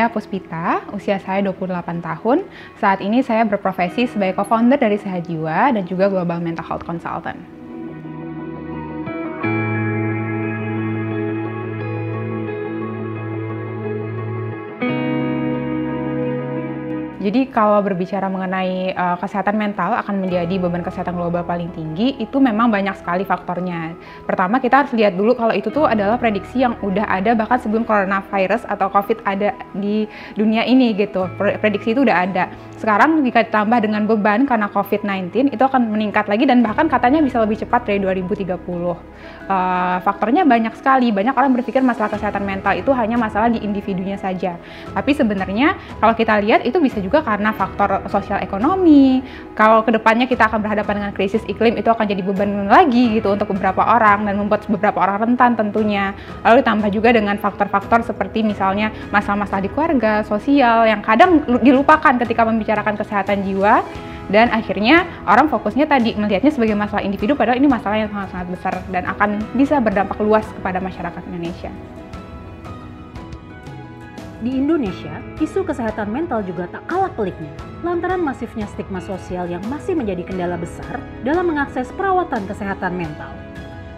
Saya Puspita, usia saya 28 tahun. Saat ini saya berprofesi sebagai co-founder dari Sehat Jiwa dan juga Global Mental Health Consultant. Jadi kalau berbicara mengenai kesehatan mental akan menjadi beban kesehatan global paling tinggi, itu memang banyak sekali faktornya. Pertama, kita harus lihat dulu kalau itu tuh adalah prediksi yang udah ada bahkan sebelum coronavirus atau COVID ada di dunia ini gitu. Prediksi itu udah ada. Sekarang jika ditambah dengan beban karena COVID-19, itu akan meningkat lagi dan bahkan katanya bisa lebih cepat dari 2030. Faktornya banyak sekali. Banyak orang berpikir masalah kesehatan mental itu hanya masalah di individunya saja. Tapi sebenarnya kalau kita lihat itu bisa juga karena faktor sosial ekonomi. Kalau kedepannya kita akan berhadapan dengan krisis iklim, itu akan jadi beban lagi gitu untuk beberapa orang dan membuat beberapa orang rentan tentunya. Lalu ditambah juga dengan faktor-faktor seperti misalnya masalah-masalah di keluarga, sosial yang kadang dilupakan ketika membicarakan kesehatan jiwa. Dan akhirnya orang fokusnya tadi melihatnya sebagai masalah individu, padahal ini masalah yang sangat-sangat besar dan akan bisa berdampak luas kepada masyarakat Indonesia. Di Indonesia, isu kesehatan mental juga tak kalah peliknya, lantaran masifnya stigma sosial yang masih menjadi kendala besar dalam mengakses perawatan kesehatan mental.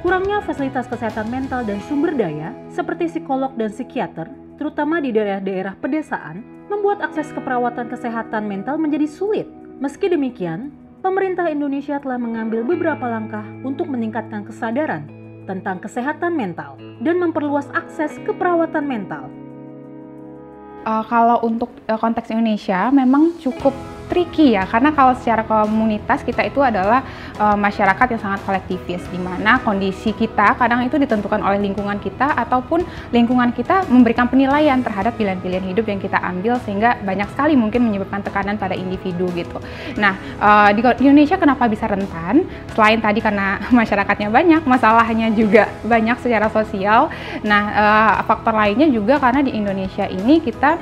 Kurangnya fasilitas kesehatan mental dan sumber daya, seperti psikolog dan psikiater, terutama di daerah-daerah pedesaan, membuat akses ke perawatan kesehatan mental menjadi sulit. Meski demikian, pemerintah Indonesia telah mengambil beberapa langkah untuk meningkatkan kesadaran tentang kesehatan mental dan memperluas akses ke perawatan mental. Kalau untuk konteks Indonesia memang cukup tricky ya, karena kalau secara komunitas kita itu adalah masyarakat yang sangat kolektivis, di mana kondisi kita kadang itu ditentukan oleh lingkungan kita ataupun lingkungan kita memberikan penilaian terhadap pilihan-pilihan hidup yang kita ambil, sehingga banyak sekali mungkin menyebabkan tekanan pada individu gitu. Nah, di Indonesia kenapa bisa rentan? Selain tadi karena masyarakatnya banyak, masalahnya juga banyak secara sosial. Nah, faktor lainnya juga karena di Indonesia ini kita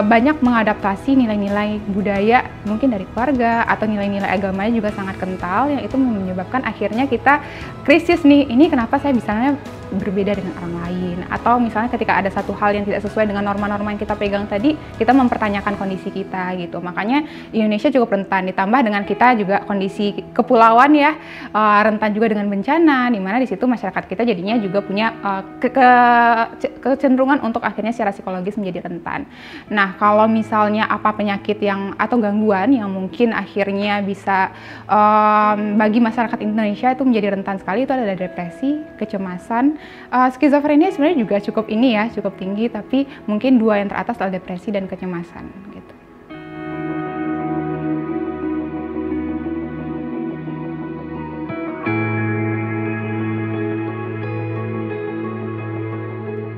banyak mengadaptasi nilai-nilai budaya mungkin dari keluarga atau nilai-nilai agamanya juga sangat kental, yang itu menyebabkan akhirnya kita krisis nih, ini kenapa saya misalnya berbeda dengan orang lain, atau misalnya ketika ada satu hal yang tidak sesuai dengan norma-norma yang kita pegang tadi, kita mempertanyakan kondisi kita gitu. Makanya Indonesia cukup rentan, ditambah dengan kita juga kondisi kepulauan ya, rentan juga dengan bencana, di mana di situ masyarakat kita jadinya juga punya kecenderungan untuk akhirnya secara psikologis menjadi rentan. Nah, kalau misalnya apa penyakit yang atau gangguan yang mungkin akhirnya bisa bagi masyarakat Indonesia itu menjadi rentan sekali, itu adalah depresi, kecemasan. Skizofrenia sebenarnya juga cukup tinggi, tapi mungkin dua yang teratas adalah depresi dan kecemasan gitu.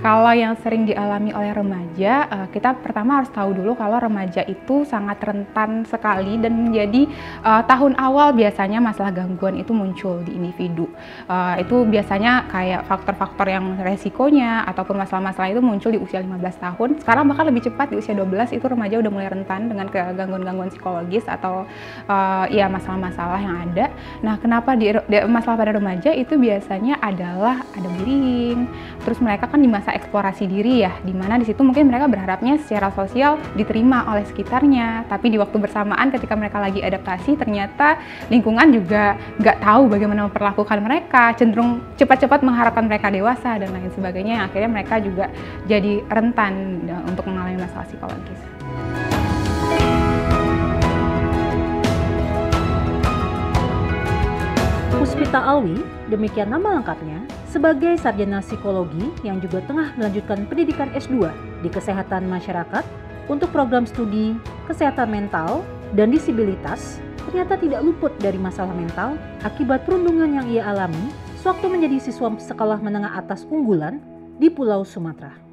Kalau yang sering dialami oleh remaja, kita pertama harus tahu dulu kalau remaja itu sangat rentan sekali dan menjadi tahun awal biasanya masalah gangguan itu muncul di individu. Itu biasanya kayak faktor-faktor yang resikonya ataupun masalah-masalah itu muncul di usia 15 tahun. Sekarang bahkan lebih cepat di usia 12 itu remaja udah mulai rentan dengan gangguan-gangguan psikologis atau ya masalah-masalah yang ada. Nah, kenapa masalah pada remaja itu biasanya adalah ada bullying, terus mereka kan di masa eksplorasi diri ya, dimana di situ mungkin mereka berharapnya secara sosial diterima oleh sekitarnya, tapi di waktu bersamaan ketika mereka lagi adaptasi ternyata lingkungan juga nggak tahu bagaimana memperlakukan mereka, cenderung cepat-cepat mengharapkan mereka dewasa dan lain sebagainya, yang akhirnya mereka juga jadi rentan untuk mengalami masalah psikologis. Puspita Alwi, demikian nama lengkapnya, sebagai sarjana psikologi yang juga tengah melanjutkan pendidikan S2 di kesehatan masyarakat untuk program studi kesehatan mental dan disabilitas, ternyata tidak luput dari masalah mental akibat perundungan yang ia alami sewaktu menjadi siswa sekolah menengah atas unggulan di Pulau Sumatera.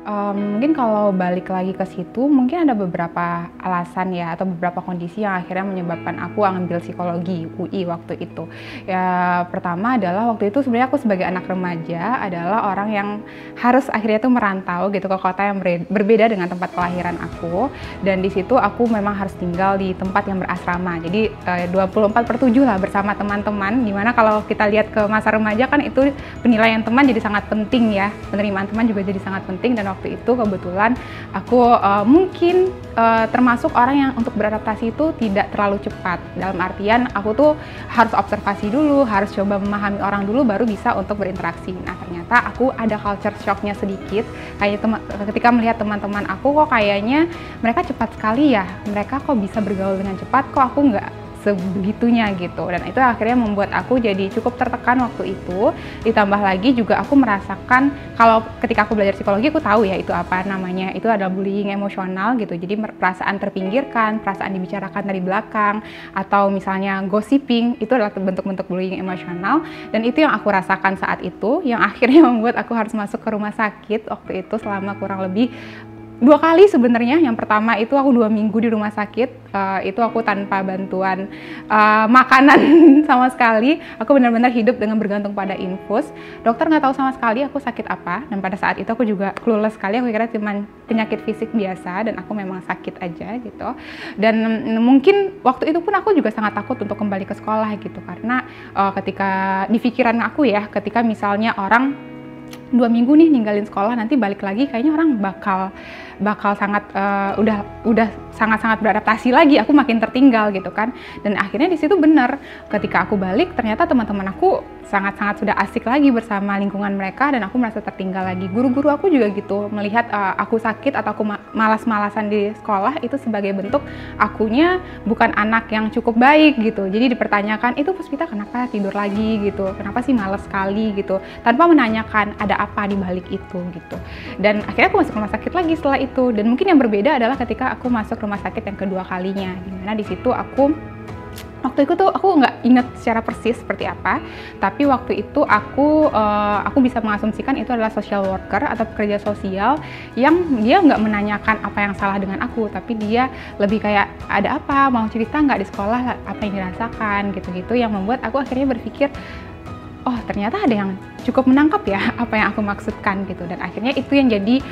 Mungkin kalau balik lagi ke situ, mungkin ada beberapa alasan ya, atau beberapa kondisi yang akhirnya menyebabkan aku ambil psikologi UI waktu itu. Ya, pertama adalah waktu itu sebenarnya aku sebagai anak remaja adalah orang yang harus akhirnya tuh merantau gitu ke kota yang berbeda dengan tempat kelahiran aku, dan di situ aku memang harus tinggal di tempat yang berasrama. Jadi 24/7 lah bersama teman-teman, dimana kalau kita lihat ke masa remaja kan itu penilaian teman jadi sangat penting ya, penerimaan teman juga jadi sangat penting, dan waktu waktu itu kebetulan aku mungkin termasuk orang yang untuk beradaptasi itu tidak terlalu cepat. Dalam artian aku tuh harus observasi dulu, harus coba memahami orang dulu baru bisa untuk berinteraksi. Nah ternyata aku ada culture shocknya sedikit, kayak ketika melihat teman-teman aku kok kayaknya mereka cepat sekali ya, mereka kok bisa bergaul dengan cepat, kok aku nggak sebegitunya gitu. Dan itu akhirnya membuat aku jadi cukup tertekan waktu itu. Ditambah lagi juga aku merasakan kalau ketika aku belajar psikologi aku tahu ya itu apa namanya, itu adalah bullying emosional gitu. Jadi perasaan terpinggirkan, perasaan dibicarakan dari belakang, atau misalnya gossiping, itu adalah bentuk-bentuk bullying emosional. Dan itu yang aku rasakan saat itu, yang akhirnya membuat aku harus masuk ke rumah sakit waktu itu selama kurang lebih 2 kali sebenarnya. Yang pertama itu aku 2 minggu di rumah sakit, itu aku tanpa bantuan makanan sama sekali. Aku benar-benar hidup dengan bergantung pada infus. Dokter nggak tahu sama sekali aku sakit apa, dan pada saat itu aku juga clueless sekali. Aku kira cuma penyakit fisik biasa dan aku memang sakit aja gitu. Dan mungkin waktu itu pun aku juga sangat takut untuk kembali ke sekolah gitu, karena ketika di pikiran aku ya, ketika misalnya orang 2 minggu nih ninggalin sekolah, nanti balik lagi kayaknya orang bakal sangat udah sangat-sangat beradaptasi lagi, aku makin tertinggal gitu kan. Dan akhirnya di situ bener, ketika aku balik ternyata teman-teman aku sangat-sangat sudah asik lagi bersama lingkungan mereka, dan aku merasa tertinggal lagi. Guru-guru aku juga gitu, melihat aku sakit atau aku malas-malasan di sekolah itu sebagai bentuk akunya bukan anak yang cukup baik gitu. Jadi dipertanyakan, itu Puspita kenapa tidur lagi gitu, kenapa sih malas sekali gitu, tanpa menanyakan ada apa di balik itu gitu. Dan akhirnya aku masuk rumah sakit lagi setelah itu. Dan mungkin yang berbeda adalah ketika aku masuk rumah sakit yang kedua kalinya, dimana di situ aku waktu itu tuh aku nggak inget secara persis seperti apa, tapi waktu itu aku bisa mengasumsikan itu adalah social worker atau pekerja sosial yang dia nggak menanyakan apa yang salah dengan aku, tapi dia lebih kayak ada apa, mau cerita nggak di sekolah, apa yang dirasakan gitu-gitu, yang membuat aku akhirnya berpikir, oh ternyata ada yang cukup menangkap ya apa yang aku maksudkan gitu. Dan akhirnya itu yang jadi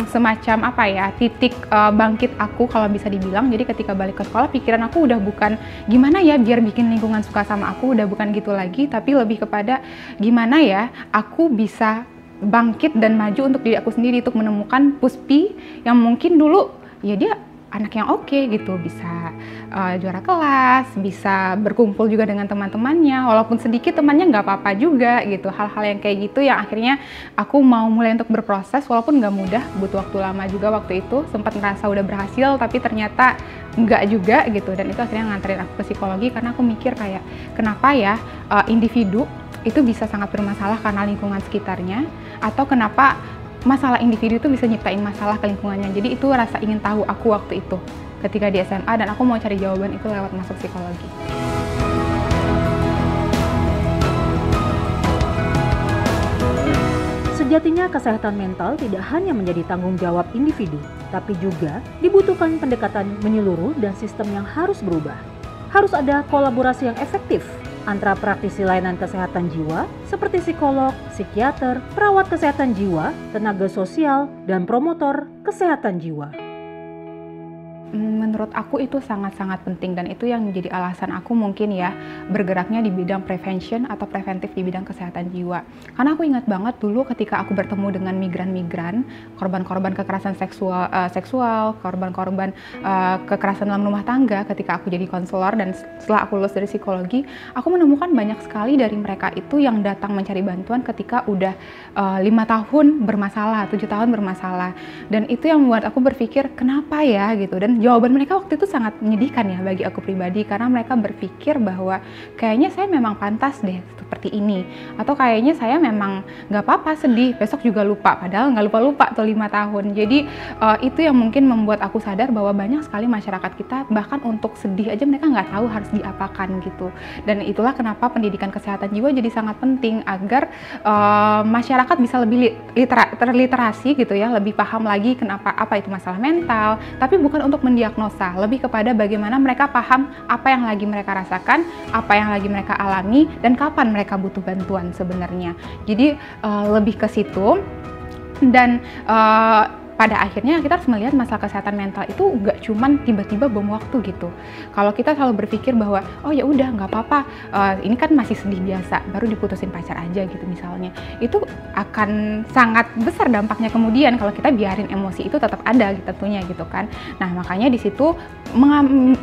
semacam apa ya, titik bangkit aku kalau bisa dibilang. Jadi ketika balik ke sekolah, pikiran aku udah bukan gimana ya biar bikin lingkungan suka sama aku, udah bukan gitu lagi, tapi lebih kepada gimana ya aku bisa bangkit dan maju untuk diri aku sendiri, untuk menemukan Puspi yang mungkin dulu ya dia anak yang oke gitu, bisa juara kelas, bisa berkumpul juga dengan teman-temannya, walaupun sedikit temannya nggak apa-apa juga gitu. Hal-hal yang kayak gitu yang akhirnya aku mau mulai untuk berproses, walaupun nggak mudah, butuh waktu lama juga. Waktu itu sempat ngerasa udah berhasil, tapi ternyata nggak juga gitu. Dan itu akhirnya nganterin aku ke psikologi, karena aku mikir kayak kenapa ya individu itu bisa sangat bermasalah karena lingkungan sekitarnya, atau kenapa masalah individu itu bisa nyiptain masalah ke lingkungannya. Jadi itu rasa ingin tahu aku waktu itu ketika di SMA, dan aku mau cari jawaban itu lewat masuk psikologi. Sejatinya kesehatan mental tidak hanya menjadi tanggung jawab individu, tapi juga dibutuhkan pendekatan menyeluruh dan sistem yang harus berubah. Harus ada kolaborasi yang efektif antara praktisi layanan kesehatan jiwa seperti psikolog, psikiater, perawat kesehatan jiwa, tenaga sosial, dan promotor kesehatan jiwa. Menurut aku itu sangat-sangat penting, dan itu yang menjadi alasan aku mungkin ya bergeraknya di bidang prevention atau preventif di bidang kesehatan jiwa. Karena aku ingat banget dulu ketika aku bertemu dengan migran-migran, korban-korban kekerasan seksual, korban-korban kekerasan dalam rumah tangga, ketika aku jadi konselor dan setelah aku lulus dari psikologi, aku menemukan banyak sekali dari mereka itu yang datang mencari bantuan ketika udah 5 tahun bermasalah, 7 tahun bermasalah. Dan itu yang membuat aku berpikir kenapa ya gitu. Dan jawaban mereka waktu itu sangat menyedihkan ya bagi aku pribadi, karena mereka berpikir bahwa kayaknya saya memang pantas deh seperti ini, atau kayaknya saya memang nggak apa-apa sedih, besok juga lupa, padahal nggak lupa-lupa tuh 5 tahun. Jadi itu yang mungkin membuat aku sadar bahwa banyak sekali masyarakat kita bahkan untuk sedih aja mereka nggak tahu harus diapakan gitu. Dan itulah kenapa pendidikan kesehatan jiwa jadi sangat penting, agar masyarakat bisa lebih terliterasi gitu ya, lebih paham lagi kenapa, apa itu masalah mental, tapi bukan untuk mendiagnosa, lebih kepada bagaimana mereka paham apa yang lagi mereka rasakan, apa yang lagi mereka alami, dan kapan mereka butuh bantuan sebenarnya. Jadi lebih ke situ. Dan pada akhirnya kita harus melihat masalah kesehatan mental itu nggak cuman tiba-tiba bom waktu gitu. Kalau kita selalu berpikir bahwa oh ya udah nggak apa-apa, ini kan masih sedih biasa, baru diputusin pacar aja gitu misalnya, itu akan sangat besar dampaknya kemudian kalau kita biarin emosi itu tetap ada gitu, tentunya gitu kan. Nah makanya di situ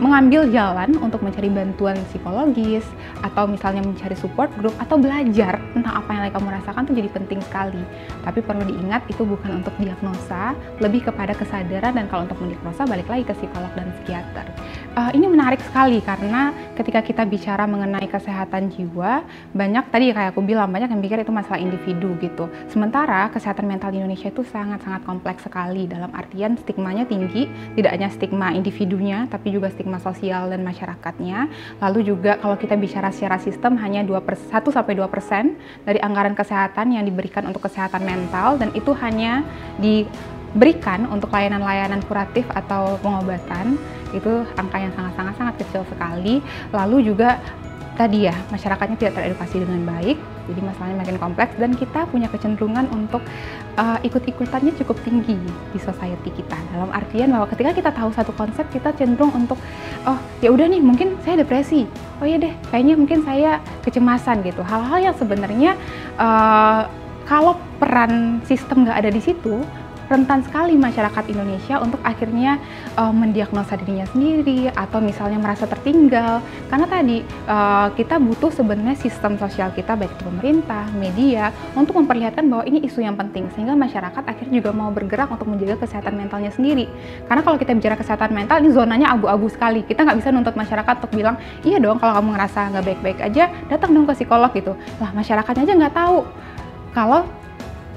mengambil jalan untuk mencari bantuan psikologis atau misalnya mencari support group atau belajar tentang apa yang lagi kamu rasakan tuh jadi penting sekali. Tapi perlu diingat itu bukan untuk diagnosa, lebih kepada kesadaran, dan kalau untuk mendiagnosa balik lagi ke psikolog dan psikiater. Ini menarik sekali karena ketika kita bicara mengenai kesehatan jiwa, banyak tadi kayak aku bilang, banyak yang pikir itu masalah individu gitu. Sementara kesehatan mental di Indonesia itu sangat-sangat kompleks sekali, dalam artian stigmanya tinggi, tidak hanya stigma individunya tapi juga stigma sosial dan masyarakatnya. Lalu juga kalau kita bicara secara sistem hanya 1-2% dari anggaran kesehatan yang diberikan untuk kesehatan mental, dan itu hanya diberikan untuk layanan-layanan kuratif atau pengobatan. Itu angka yang sangat kecil sekali. Lalu juga tadi ya, masyarakatnya tidak teredukasi dengan baik, jadi masalahnya makin kompleks, dan kita punya kecenderungan untuk ikut-ikutannya cukup tinggi di society kita. Dalam artian bahwa ketika kita tahu satu konsep, kita cenderung untuk oh ya udah nih, mungkin saya depresi, oh ya deh kayaknya mungkin saya kecemasan gitu. Hal-hal yang sebenarnya kalau peran sistem nggak ada di situ, rentan sekali masyarakat Indonesia untuk akhirnya mendiagnosa dirinya sendiri atau misalnya merasa tertinggal. Karena tadi kita butuh sebenarnya sistem sosial kita, baik itu pemerintah, media, untuk memperlihatkan bahwa ini isu yang penting, sehingga masyarakat akhirnya juga mau bergerak untuk menjaga kesehatan mentalnya sendiri. Karena kalau kita bicara kesehatan mental, ini zonanya abu-abu sekali. Kita nggak bisa nuntut masyarakat untuk bilang, iya dong kalau kamu ngerasa nggak baik-baik aja, datang dong ke psikolog gitu. Lah masyarakatnya aja nggak tahu kalau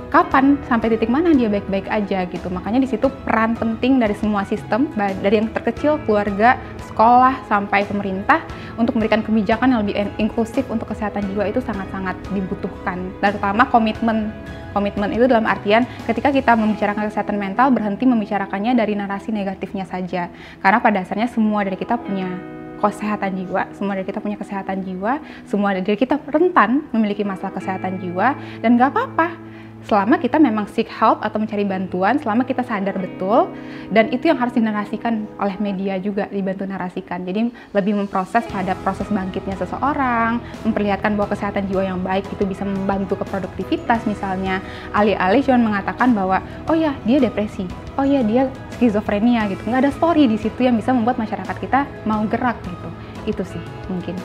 kapan, sampai titik mana dia baik-baik aja gitu. Makanya di situ peran penting dari semua sistem, dari yang terkecil, keluarga, sekolah, sampai pemerintah, untuk memberikan kebijakan yang lebih inklusif untuk kesehatan jiwa itu sangat-sangat dibutuhkan. Terutama komitmen itu dalam artian ketika kita membicarakan kesehatan mental, berhenti membicarakannya dari narasi negatifnya saja. Karena pada dasarnya semua dari kita punya kesehatan jiwa, semua dari kita punya kesehatan jiwa, semua dari kita rentan memiliki masalah kesehatan jiwa, dan nggak apa-apa selama kita memang seek help atau mencari bantuan, selama kita sadar betul, dan itu yang harus dinarasikan oleh media juga, dibantu narasikan. Jadi lebih memproses pada proses bangkitnya seseorang, memperlihatkan bahwa kesehatan jiwa yang baik itu bisa membantu ke produktivitas misalnya, alih-alih cuma mengatakan bahwa oh ya dia depresi, oh ya dia skizofrenia gitu. Nggak ada story di situ yang bisa membuat masyarakat kita mau gerak gitu. Itu sih mungkin.